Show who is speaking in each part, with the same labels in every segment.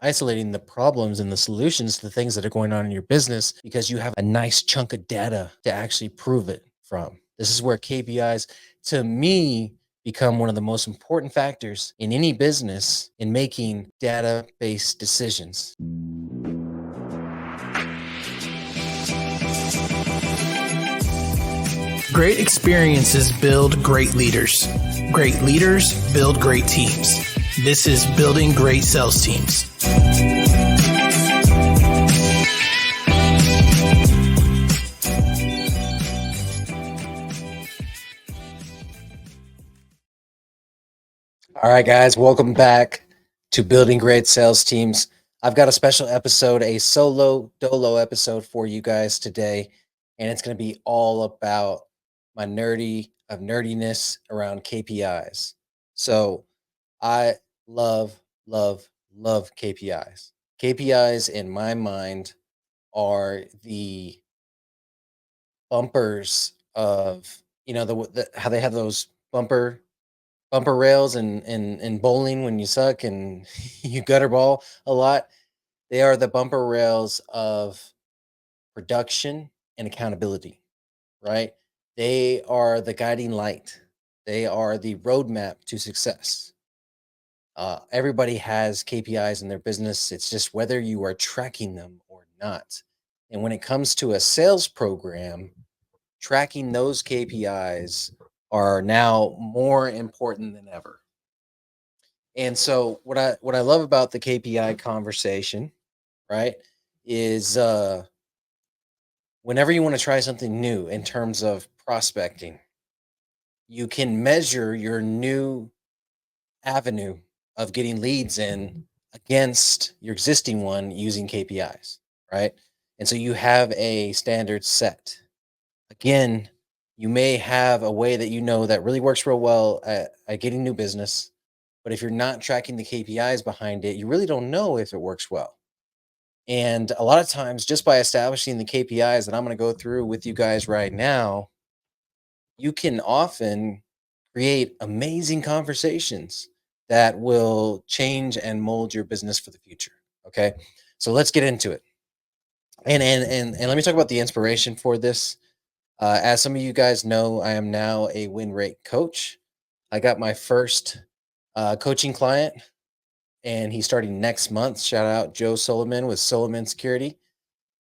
Speaker 1: isolating the problems and the solutions to the things that are going on in your business because you have a nice chunk of data to actually prove it from. This is where KPIs, to me, become one of the most important factors in any business in making data based decisions.
Speaker 2: Great experiences build great leaders. Great leaders build great teams. This is Building Great Sales Teams.
Speaker 1: All right, guys, welcome back to Building Great Sales Teams. I've got a special episode, a solo dolo episode for you guys today, and it's going to be all about my nerdiness around KPIs. So I love, love KPIs. KPIs in my mind are the bumpers of, how they have those bumper rails and bowling when you suck and you gutter ball a lot. They are the bumper rails of production and accountability, right? They are the guiding light. They are the roadmap to success. Everybody has KPIs in their business. It's just whether you are tracking them or not. And when it comes to a sales program, tracking those KPIs are now more important than ever. And so what I love about the KPI conversation, right, is whenever you want to try something new in terms of prospecting, you can measure your new avenue of getting leads in against your existing one using KPIs, right? And so you have a standard set. Again, you may have a way that that really works real well at getting new business, but if you're not tracking the KPIs behind it, you really don't know if it works well. And a lot of times, just by establishing the KPIs that I'm going to go through with you guys right now, you can often create amazing conversations that will change and mold your business for the future. Okay. So let's get into it. And let me talk about the inspiration for this. As some of you guys know, I am now a win rate coach. I got my first coaching client, and he's starting next month. Shout out Joe Solomon with Solomon Security.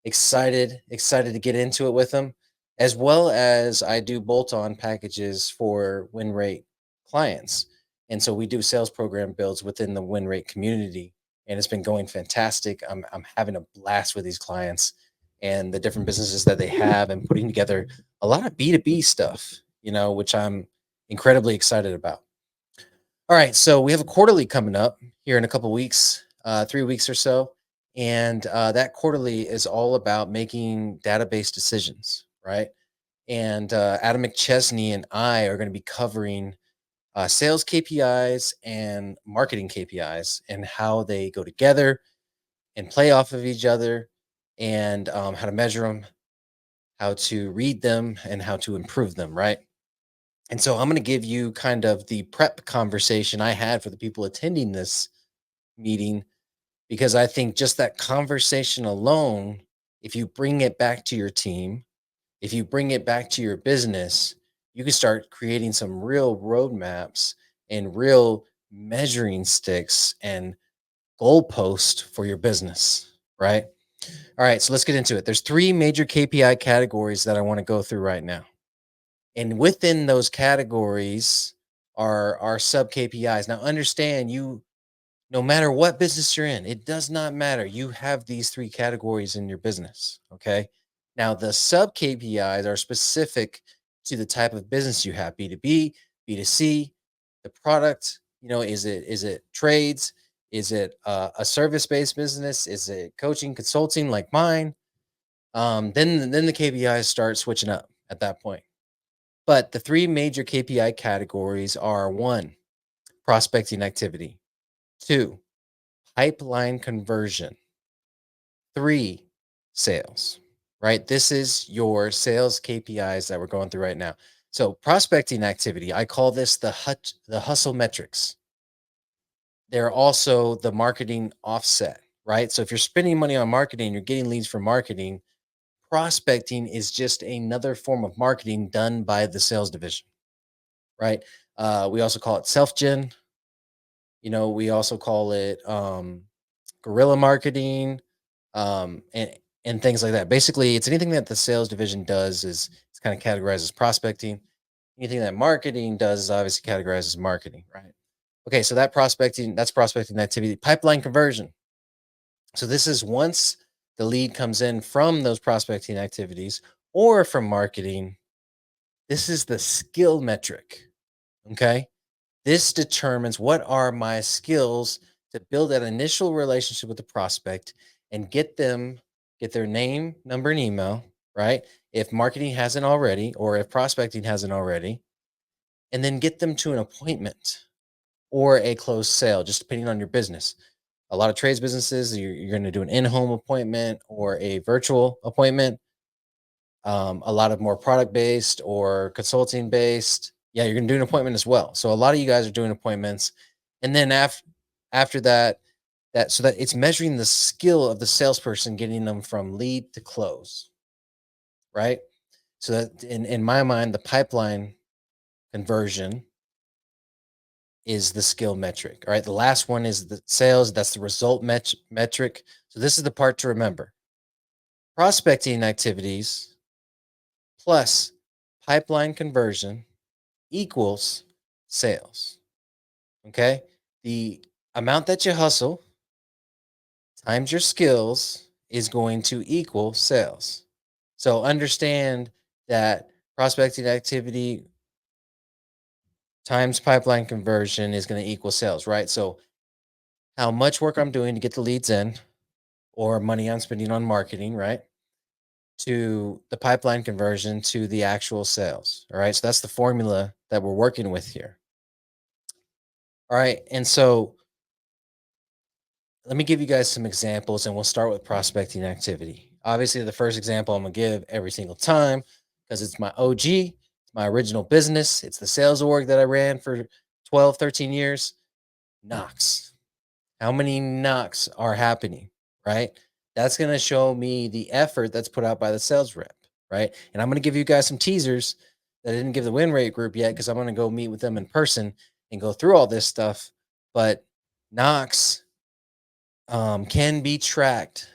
Speaker 1: Excited to get into it with him, as well as I do bolt-on packages for win rate clients. And so we do sales program builds within the win rate community, and it's been going fantastic. I'm having a blast with these clients and the different businesses that they have, and putting together a lot of B2B stuff, which I'm incredibly excited about. All right, so we have a quarterly coming up here in a couple weeks, 3 weeks or so, and that quarterly is all about making database decisions, right? And Adam McChesney and I are going to be covering sales KPIs and marketing KPIs and how they go together and play off of each other, and how to measure them, how to read them, and how to improve them, right? And so I'm going to give you kind of the prep conversation I had for the people attending this meeting, because I think just that conversation alone, if you bring it back to your team, if you bring it back to your business, you can start creating some real roadmaps and real measuring sticks and goalposts for your business, right? All right, so let's get into it. There's three major KPI categories that I want to go through right now. And within those categories are our sub KPIs. Now, understand, no matter what business you're in, it does not matter. You have these three categories in your business. Okay. Now, the sub KPIs are specific to the type of business you have: B2B, B2C, the product. Is it trades? Is it a service based business? Is it coaching, consulting like mine? Then the KPIs start switching up at that point. But the three major KPI categories are: one, prospecting activity; two, pipeline conversion; three, sales, right? This is your sales KPIs that we're going through right now. So prospecting activity, I call this the hustle metrics. They're also the marketing offset, right? So if you're spending money on marketing, you're getting leads from marketing, prospecting is just another form of marketing done by the sales division, right? We also call it self gen. We also call it guerrilla marketing, and things like that. Basically, it's anything that the sales division does is it's kind of categorized as prospecting. Anything that marketing does is obviously categorized as marketing, right? Okay, so that's prospecting activity. Pipeline conversion. So this is once the lead comes in from those prospecting activities or from marketing, this is the skill metric. Okay. This determines what are my skills to build that initial relationship with the prospect and get their name, number, and email, right? If marketing hasn't already, or if prospecting hasn't already, and then get them to an appointment or a closed sale, just depending on your business. A lot of trades businesses, you're going to do an in-home appointment or a virtual appointment. A lot of more product based or consulting based. Yeah, you're going to do an appointment as well. So a lot of you guys are doing appointments, and then after that, so that it's measuring the skill of the salesperson, getting them from lead to close, right? So that in my mind, the pipeline conversion is the skill metric. All right. The last one is the sales. That's the result metric. So this is the part to remember. Prospecting activities plus pipeline conversion equals sales. Okay. The amount that you hustle times your skills is going to equal sales. So understand that prospecting activity times pipeline conversion is going to equal sales, right? So how much work I'm doing to get the leads in or money I'm spending on marketing, right? To the pipeline conversion to the actual sales. All right. So that's the formula that we're working with here. All right. And so let me give you guys some examples and we'll start with prospecting activity. Obviously, the first example I'm going to give every single time because it's my OG, it's my original business, it's the sales org that I ran for 12, 13 years. Knocks. How many knocks are happening, right? That's going to show me the effort that's put out by the sales rep, right? And I'm going to give you guys some teasers that I didn't give the win rate group yet because I'm going to go meet with them in person and go through all this stuff. But knocks can be tracked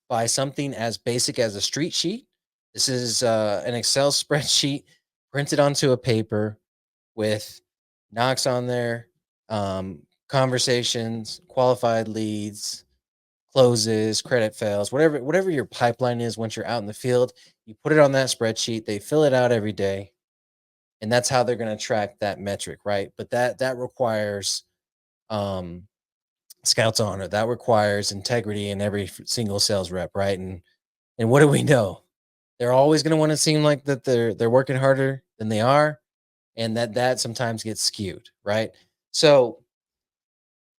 Speaker 1: by something as basic as a street sheet. This is an Excel spreadsheet printed onto a paper with knocks on there, conversations, qualified leads, closes, credit fails, whatever your pipeline is. Once you're out in the field, you put it on that spreadsheet. They fill it out every day, and that's how they're going to track that metric, right? But that requires um, Scouts honor. That requires integrity in every single sales rep, right? And what do we know? They're always going to want to seem like that they're working harder than they are, and that sometimes gets skewed, right? So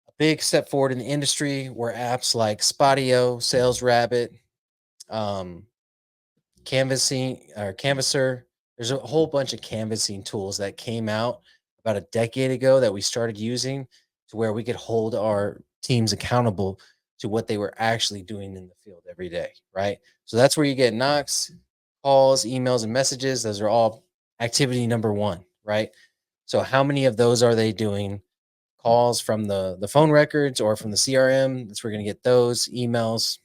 Speaker 1: a big step forward in the industry were apps like Spotio, Sales Rabbit, um, Canvassing or Canvasser. There's a whole bunch of canvassing tools that came out about a decade ago that we started using to where we could hold our teams accountable to what they were actually doing in the field every day, right? So that's where you get knocks, calls, emails, and messages. Those are all activity number one, right? So how many of those are they doing? Calls from the phone records or from the CRM. That's where we're going to get those emails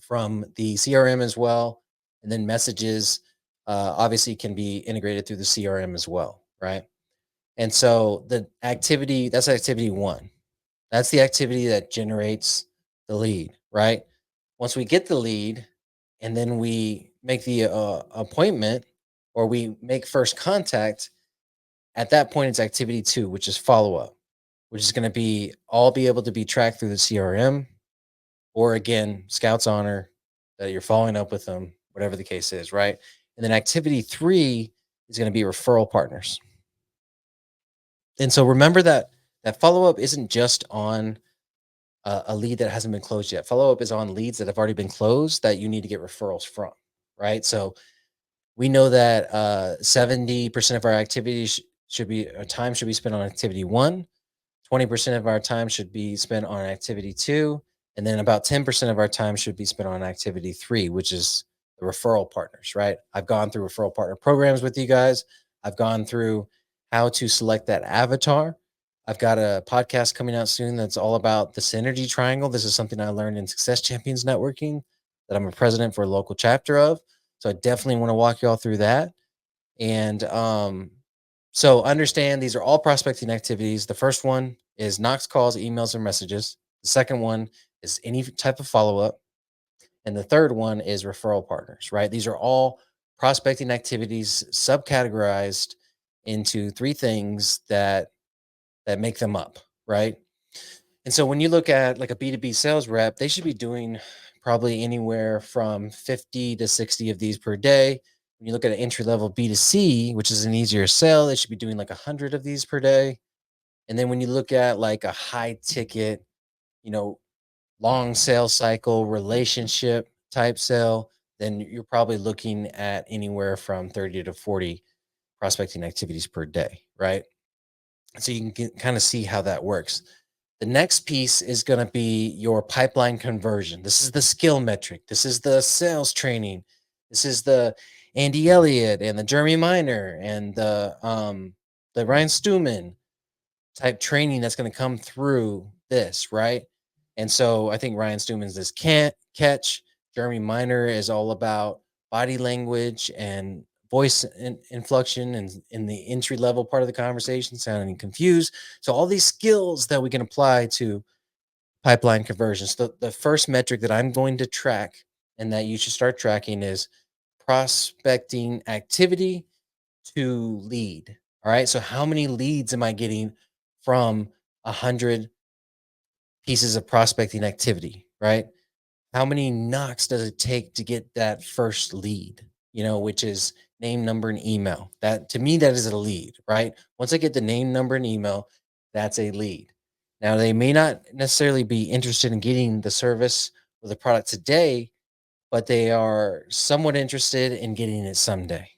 Speaker 1: from the CRM as well. And then messages obviously can be integrated through the CRM as well, right? And so the activity, that's activity one. That's the activity that generates the lead, right? Once we get the lead and then we make the appointment or we make first contact, at that point, it's activity two, which is follow up, which is going to be able to be tracked through the CRM or again, Scouts honor that you're following up with them, whatever the case is, right? And then activity three is going to be referral partners. And so remember that follow up isn't just on a lead that hasn't been closed yet. Follow up is on leads that have already been closed that you need to get referrals from, right? So we know that 70% of our activities should be time should be spent on activity one, 20% of our time should be spent on activity two, And then about 10% of our time should be spent on activity 3, which is the referral partners, right? I've gone through referral partner programs with you guys. I've gone through how to select that avatar. I've got a podcast coming out soon that's all about the synergy triangle. This is something I learned in Success Champions Networking that I'm a president for a local chapter of. So I definitely want to walk you all through that. And so understand these are all prospecting activities. The first one is Knox calls, emails, or messages. The second one is any type of follow up. And the third one is referral partners, right? These are all prospecting activities subcategorized into three things that make them up, right? And so when you look at like a B2B sales rep, they should be doing probably anywhere from 50 to 60 of these per day. When you look at an entry level B2C, which is an easier sell, they should be doing like 100 of these per day. And then when you look at like a high ticket, you know, long sales cycle, relationship type sale, then you're probably looking at anywhere from 30 to 40 prospecting activities per day, right? So you can kind of see how that works. The next piece is going to be your pipeline conversion. This is the skill metric. This is the sales training. This is the Andy Elliott and the Jeremy Miner and the Ryan Stewman type training that's going to come through this, right? And so I think Ryan Stewman's this can't catch. Jeremy Miner is all about body language and voice inflection and in the entry level part of the conversation, sounding confused. So all these skills that we can apply to pipeline conversions. The first metric that I'm going to track and that you should start tracking is prospecting activity to lead. All right. So how many leads am I getting from 100 pieces of prospecting activity, right? How many knocks does it take to get that first lead, which is name, number, and email? That to me, that is a lead, right? Once I get the name, number, and email, that's a lead. Now, they may not necessarily be interested in getting the service or the product today, but they are somewhat interested in getting it someday.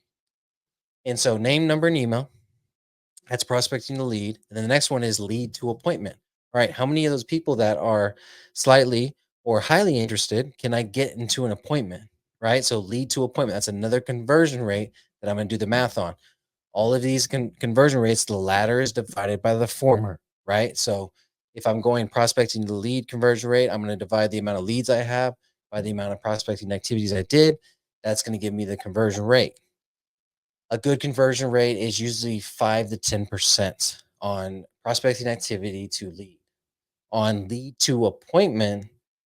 Speaker 1: And so, name, number, and email, that's prospecting the lead. And then the next one is lead to appointment. All right. How many of those people that are slightly or highly interested can I get into an appointment? Right. So lead to appointment. That's another conversion rate that I'm going to do the math on. All of these conversion rates, the latter is divided by the former. Right. So if I'm going prospecting the lead conversion rate, I'm going to divide the amount of leads I have by the amount of prospecting activities I did. That's going to give me the conversion rate. A good conversion rate is usually 5 to 10% on prospecting activity to lead. On lead to appointment,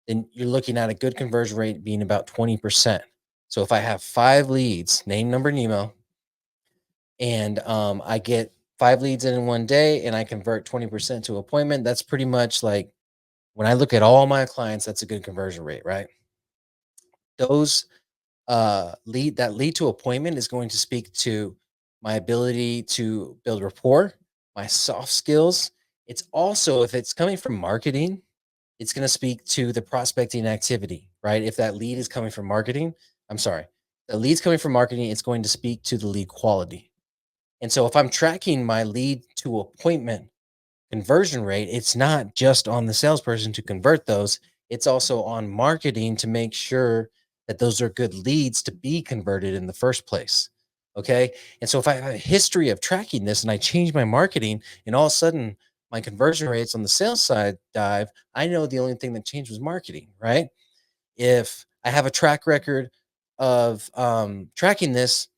Speaker 1: then you're looking at a good conversion rate being about 20%. So if I have 5 leads, name, number, and email, and I get 5 leads in one day and I convert 20% to appointment, that's pretty much like when I look at all my clients, that's a good conversion rate, right? Those lead to appointment is going to speak to my ability to build rapport, my soft skills. It's also, if it's coming from marketing, it's going to speak to the prospecting activity, right? If that lead is coming from marketing, I'm sorry, the lead's coming from marketing, it's going to speak to the lead quality. And so if I'm tracking my lead to appointment conversion rate, it's not just on the salesperson to convert those, it's also on marketing to make sure that those are good leads to be converted in the first place. Okay. And so if I have a history of tracking this and I change my marketing and all of a sudden my conversion rates on the sales side dive, I know the only thing that changed was marketing, right? If I have a track record of tracking this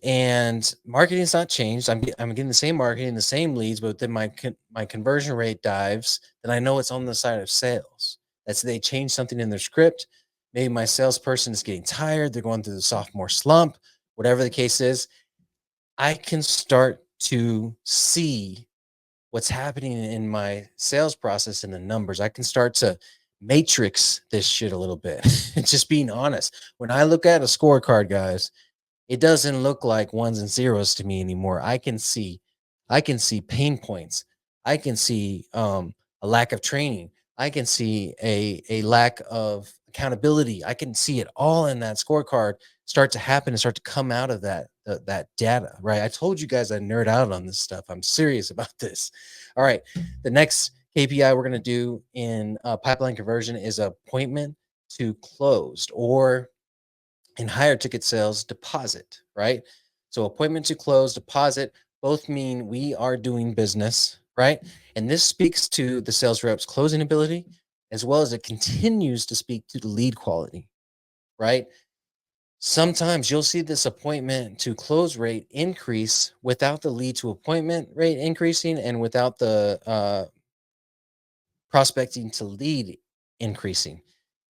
Speaker 1: and marketing's not changed. I'm getting the same marketing, the same leads, but then my conversion rate dives. Then I know it's on the side of sales. That's they change something in their script. Maybe my salesperson is getting tired. They're going through the sophomore slump. Whatever the case is, I can start to see what's happening in my sales process and the numbers. I can start to matrix this shit a little bit. Just being honest. When I look at a scorecard, guys, it doesn't look like ones and zeros to me anymore. I can see pain points. I can see a lack of training. I can see a lack of accountability. I can see it all in that scorecard start to happen and start to come out of that data, right? I told you guys I nerd out on this stuff. I'm serious about this. All right. The next KPI we're going to do in pipeline conversion is appointment to closed, or in higher ticket sales, deposit, right? So appointment to close, deposit, both mean we are doing business, right? And this speaks to the sales rep's closing ability, as well as it continues to speak to the lead quality, right? Sometimes you'll see this appointment to close rate increase without the lead to appointment rate increasing, and without the prospecting to lead increasing.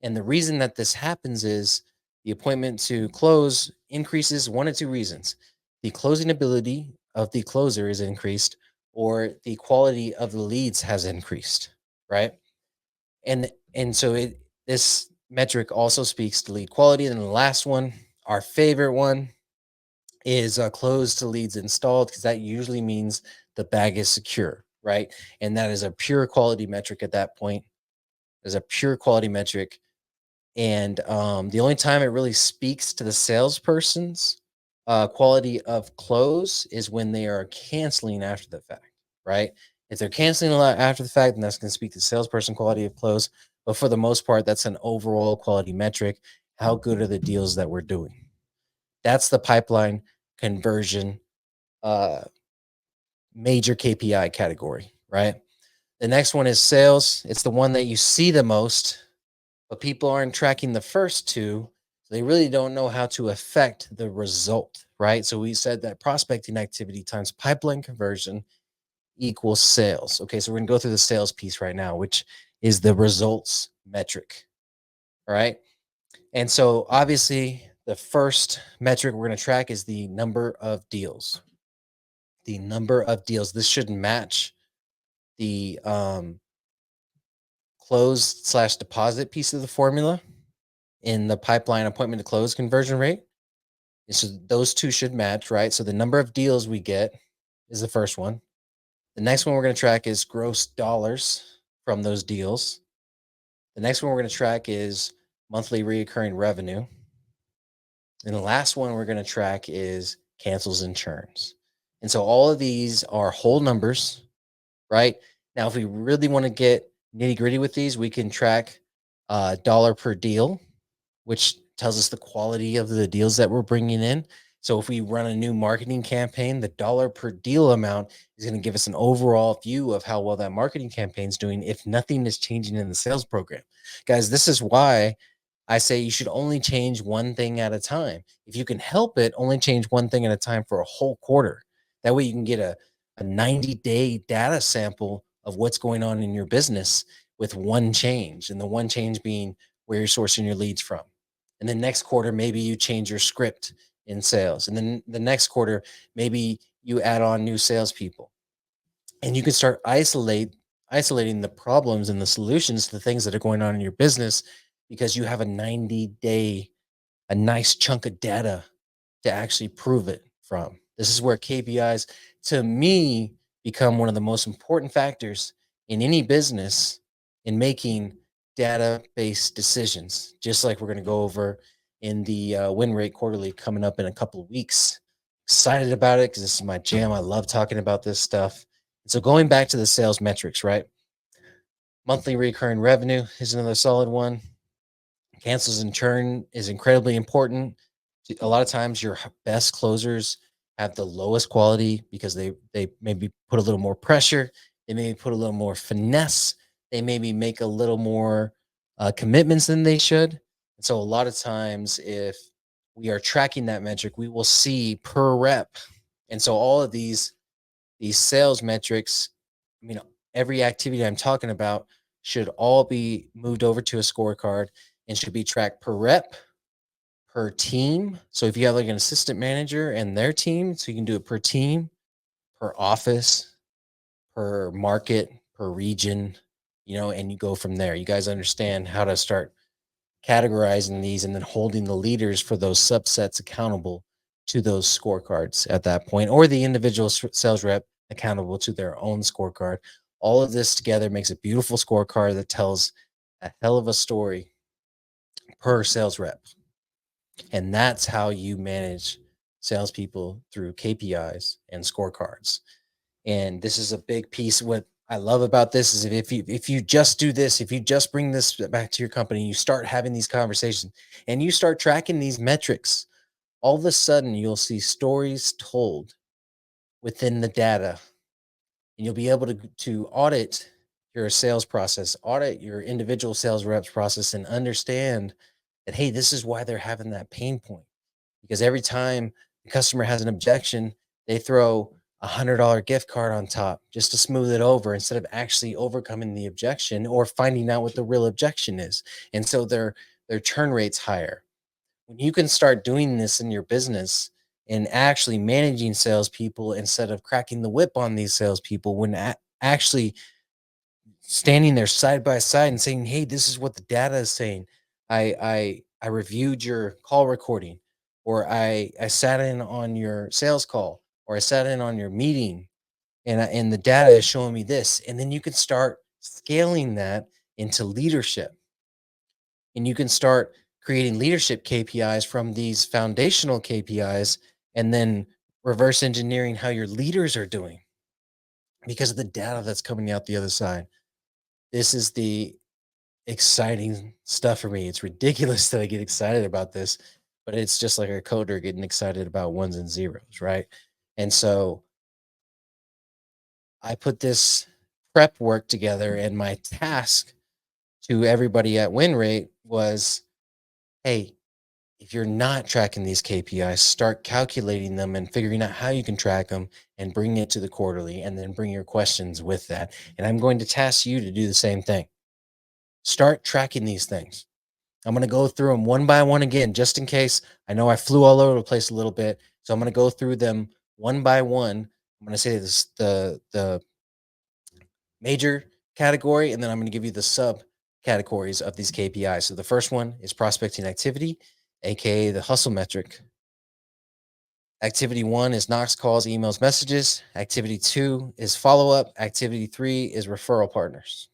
Speaker 1: And the reason that this happens is the appointment to close increases one of two reasons: the closing ability of the closer is increased, or the quality of the leads has increased, right? And so this metric also speaks to lead quality. And then the last one, our favorite one, is closed to leads installed, because that usually means the bag is secure, right? And that is a pure quality metric at that point. Is a pure quality metric. And the only time it really speaks to the salesperson's quality of close is when they are canceling after the fact, right? If they're canceling a lot after the fact, then that's going to speak to salesperson quality of close. But for the most part, that's an overall quality metric. How good are the deals that we're doing? That's the pipeline conversion uh, major KPI category, right? The next one is sales. It's the one that you see the most, but people aren't tracking the first two. So they really don't know how to affect the result, right? So we said that prospecting activity times pipeline conversion equals sales. Okay, so we're gonna go through the sales piece right now, which is the results metric. All right. And so obviously, the first metric we're gonna track is the number of deals. The number of deals. This should match the close slash deposit piece of the formula in the pipeline appointment to close conversion rate. So those two should match, right? So the number of deals we get is the first one. The next one we're going to track is gross dollars from those deals. The next one we're going to track is monthly recurring revenue. And the last one we're going to track is cancels and churns. And so all of these are whole numbers, right? Now, if we really want to get nitty gritty with these, we can track dollar per deal, which tells us the quality of the deals that we're bringing in. So if we run a new marketing campaign, the dollar per deal amount is going to give us an overall view of how well that marketing campaign is doing if nothing is changing in the sales program. Guys, this is why I say you should only change one thing at a time. If you can help it, only change one thing at a time for a whole quarter. That way you can get a 90-day data sample of what's going on in your business with one change. And the one change being where you're sourcing your leads from. And then next quarter, maybe you change your script in sales. And then the next quarter, maybe you add on new salespeople. And you can start isolating the problems and the solutions to the things that are going on in your business, because you have a 90-day, a nice chunk of data to actually prove it from. This is where KPIs, to me, become one of the most important factors in any business in making data-based decisions, just like we're going to go over in the win rate quarterly coming up in a couple of weeks. Excited about it because this is my jam. I love talking about this stuff. So going back to the sales metrics, right? Monthly recurring revenue is another solid one. Cancels and churn is incredibly important. A lot of times your best closers have the lowest quality because they maybe put a little more pressure, they maybe put a little more finesse, they maybe make a little more commitments than they should. And so a lot of times, if we are tracking that metric, we will see per rep. And so all of these sales metrics, I mean, every activity I'm talking about should all be moved over to a scorecard and should be tracked per rep, per team. So if you have like an assistant manager and their team, so you can do it per team, per office, per market, per region, and you go from there. You guys understand how to start categorizing these and then holding the leaders for those subsets accountable to those scorecards at that point, or the individual sales rep accountable to their own scorecard. All of this together makes a beautiful scorecard that tells a hell of a story per sales rep. And that's how you manage salespeople through KPIs and scorecards. And this is a big piece. What I love about this is if you just do this, if you just bring this back to your company, you start having these conversations and you start tracking these metrics, all of a sudden you'll see stories told within the data, and you'll be able to audit your sales process, audit your individual sales reps process, and understand that, hey, this is why they're having that pain point. Because every time the customer has an objection, they throw $100 gift card on top just to smooth it over instead of actually overcoming the objection or finding out what the real objection is. And so their turn rate's higher. When you can start doing this in your business and actually managing salespeople instead of cracking the whip on these salespeople, when actually standing there side by side and saying, "Hey, this is what the data is saying. I reviewed your call recording, or I sat in on your sales call, or I sat in on your meeting, and the data is showing me this." And then you can start scaling that into leadership, and you can start creating leadership KPIs from these foundational KPIs, and then reverse engineering how your leaders are doing because of the data that's coming out the other side. This is the exciting stuff for me. It's ridiculous that I get excited about this, but it's just like a coder getting excited about ones and zeros, right? And so I put this prep work together, and my task to everybody at Win Rate was, hey, if you're not tracking these KPIs, start calculating them and figuring out how you can track them and bring it to the quarterly, and then bring your questions with that. And I'm going to task you to do the same thing. Start tracking these things. I'm going to go through them one by one again, just in case. I know I flew all over the place a little bit. So I'm going to go through them one by one. I'm going to say this, the major category, and then I'm going to give you the sub categories of these KPIs. So the first one is prospecting activity, aka the hustle metric. Activity 1 is Knox calls, emails, messages. Activity 2 is follow up. Activity 3 is referral partners.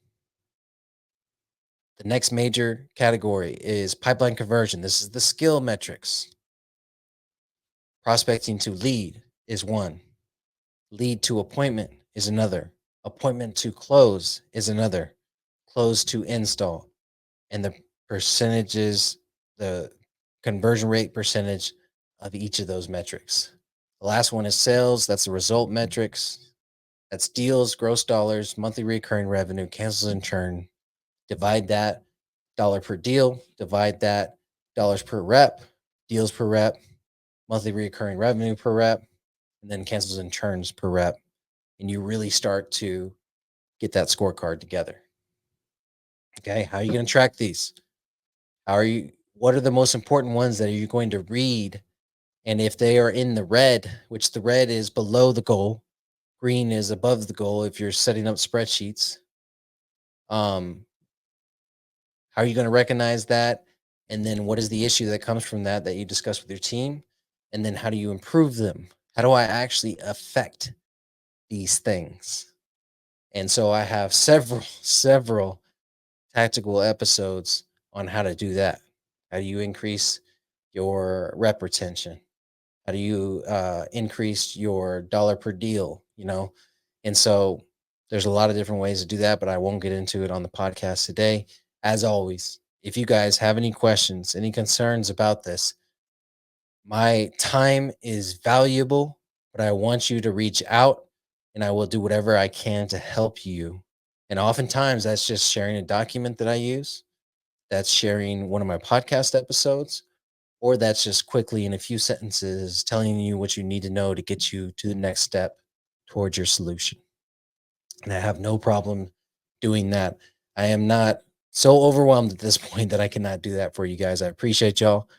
Speaker 1: The next major category is pipeline conversion. This is the skill metrics. Prospecting to lead is 1. Lead to appointment is another. Appointment to close is another. Close to install. And the percentages, the conversion rate percentage of each of those metrics. The last one is sales. That's the result metrics. That's deals, gross dollars, monthly recurring revenue, cancels and churn. Divide that dollar per deal, divide that dollars per rep, deals per rep, monthly recurring revenue per rep, and then cancels and churns per rep. And you really start to get that scorecard together. Okay. How are you going to track these? What are the most important ones that are you going to read? And if they are in the red, which the red is below the goal, green is above the goal if you're setting up spreadsheets, how are you going to recognize that? And then what is the issue that comes from that you discuss with your team? And then how do you improve them? How do I actually affect these things? And so I have several tactical episodes on how to do that. How do you increase your rep retention? How do you increase your dollar per deal? And so there's a lot of different ways to do that, but I won't get into it on the podcast today. As always, if you guys have any questions, any concerns about this, my time is valuable, but I want you to reach out, and I will do whatever I can to help you. And oftentimes that's just sharing a document that I use, that's sharing one of my podcast episodes, or that's just quickly in a few sentences telling you what you need to know to get you to the next step towards your solution. And I have no problem doing that. I am not so overwhelmed at this point that I cannot do that for you guys. I appreciate y'all.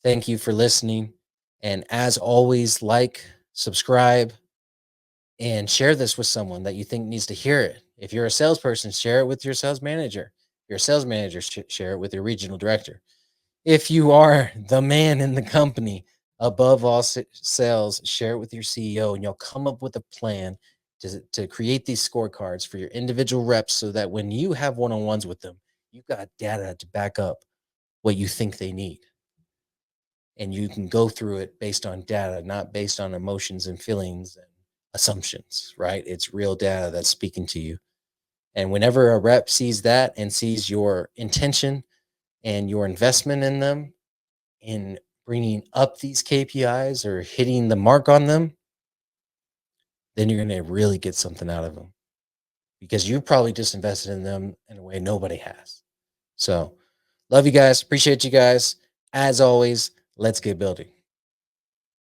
Speaker 1: Thank you for listening. And as always, like, subscribe, and share this with someone that you think needs to hear it. If you're a salesperson, share it with your sales manager. If you're a sales manager, share it with your regional director. If you are the man in the company, above all sales, share it with your CEO, and you'll come up with a plan to create these scorecards for your individual reps so that when you have one-on-ones with them, you've got data to back up what you think they need. And you can go through it based on data, not based on emotions and feelings and assumptions, right? It's real data that's speaking to you. And whenever a rep sees that and sees your intention and your investment in them in bringing up these KPIs or hitting the mark on them, then you're going to really get something out of them because you probably just invested in them in a way nobody has. So, love you guys. Appreciate you guys. As always, let's get building.